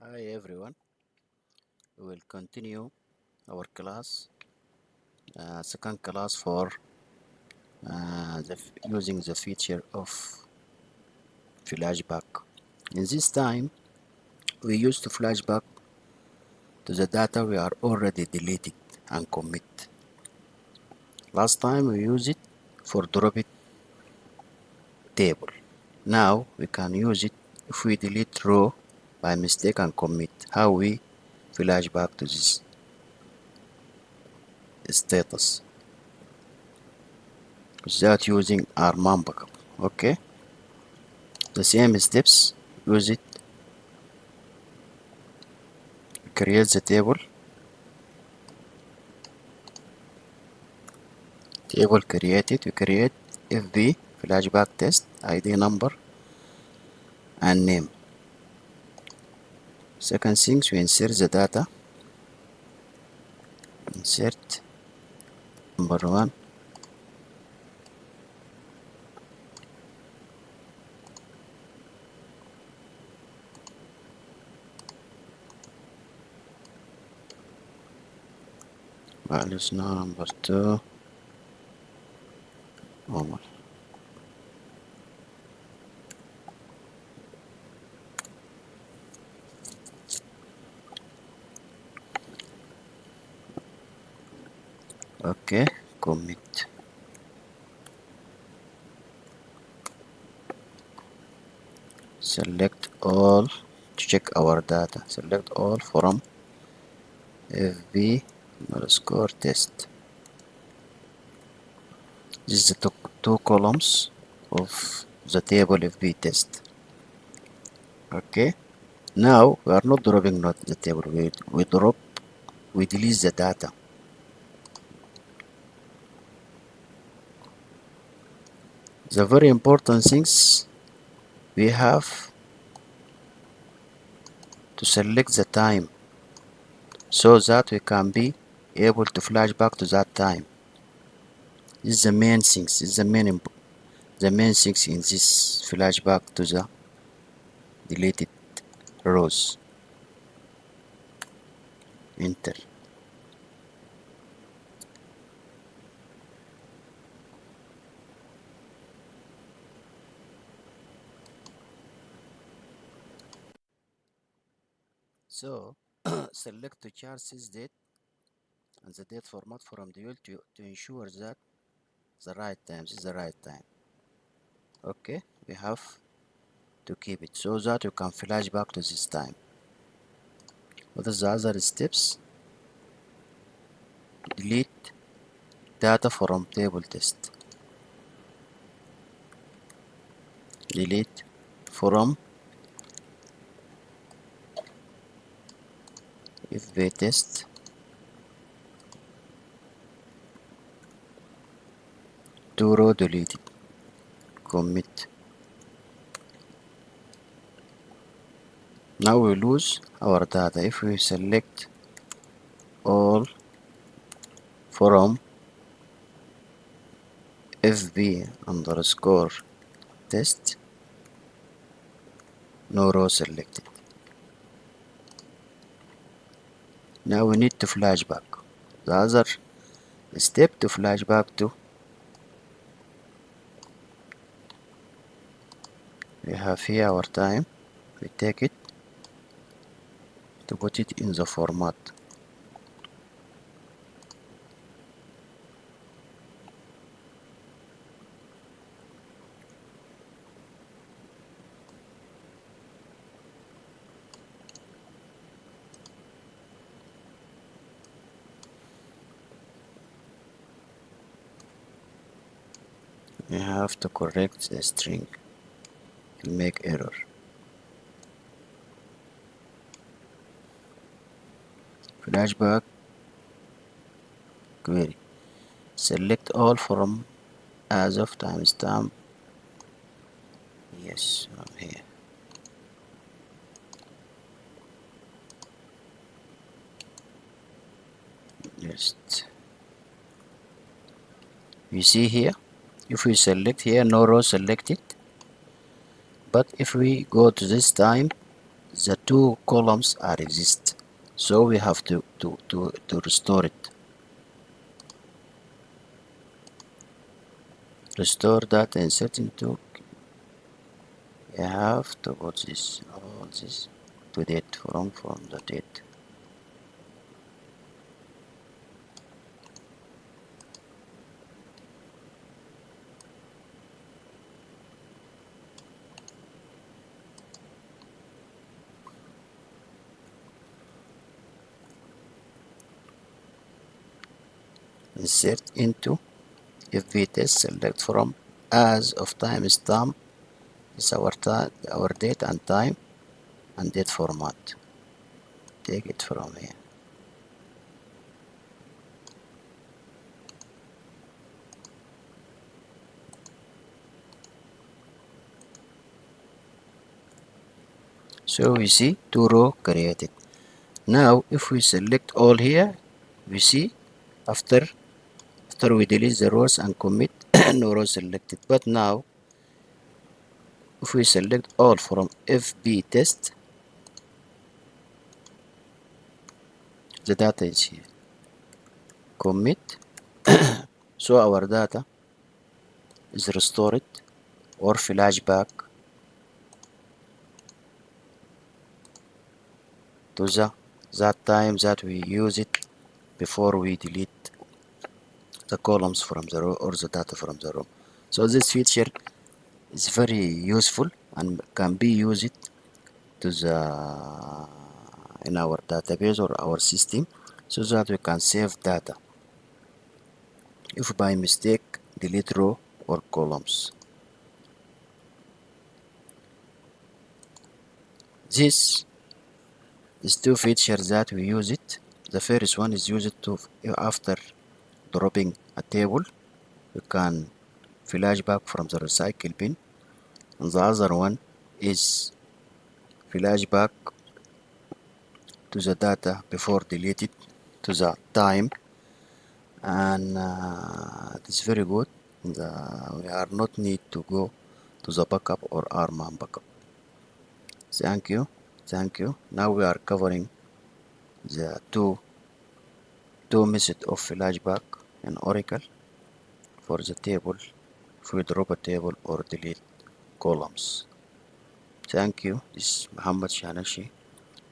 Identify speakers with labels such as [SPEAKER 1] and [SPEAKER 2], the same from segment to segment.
[SPEAKER 1] Hi everyone, we will continue our class, second class for using the feature of flashback. In this time, we used to flashback to the data we are already deleted and commit. Last time we used it for dropping table. Now we can use it if we delete row by mistake and commit. How we flashback to this status without using RMAN backup. Okay. The same steps, use it, create the table created, we create fb flashback test id number and name. Second things, we insert the data, insert number one, values now number two, normal. Okay, commit. Select all to check our data. Select all from fb underscore test. This is the two columns of the table fb test. Okay, now we are not dropping not the table, we delete the data. The very important things, we have to select the time so that we can be able to flash back to that time. This is the main things, this is the main things in this flashback to the deleted rows. Enter. So select to chart this date and the date format from the UL to ensure that the right time, this is the right time. Okay, we have to keep it so that you can flash back to this time. What is the other steps? Delete data from table test. Delete from fb test. Two row deleted. Commit. Now we lose our data. If we select all from fb underscore test, no row selected. Now we need to flashback. The other step to flashback to, we have here our time. We take it to put it in the format. We have to correct the string to make error. Flashback query. Select all from as of timestamp. Yes, I'm here. Just you see here, if we select here, no row selected. But if we go to this time, the two columns are exist, so we have to restore it. Restore data insert into, you have to put this all this to date from the date. Insert into FB test, select from as of timestamp is our date and time and date format. Take it from here. So we see two row created. Now if we select all here, we see after we delete the rows and commit, no row selected. But now if we select all from FB test, the data is here. Commit, so our data is restored or flashback to that time that we use it before we delete the columns from the row or the data from the row. So this feature is very useful and can be used to the in our database or our system, so that we can save data if by mistake delete row or columns. This is two features that we use it. The first one is used to after dropping a table, you can flashback from the recycle bin, and the other one is flashback to the data before deleted to the time, and it's very good. We are not need to go to the backup or RMAN backup. Thank you, thank you. Now we are covering the two methods of flashback in Oracle for the table, if we drop a table or delete columns. Thank you. This is Muhammad Shanashi.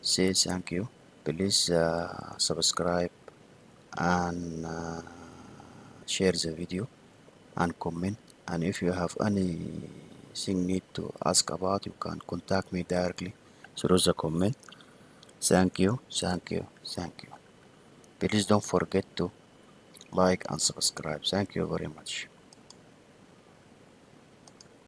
[SPEAKER 1] Say thank you. Please subscribe and share the video and comment. And if you have anything need to ask about, you can contact me directly through the comment. Thank you, thank you, thank you. Please don't forget to like and subscribe. Thank you very much.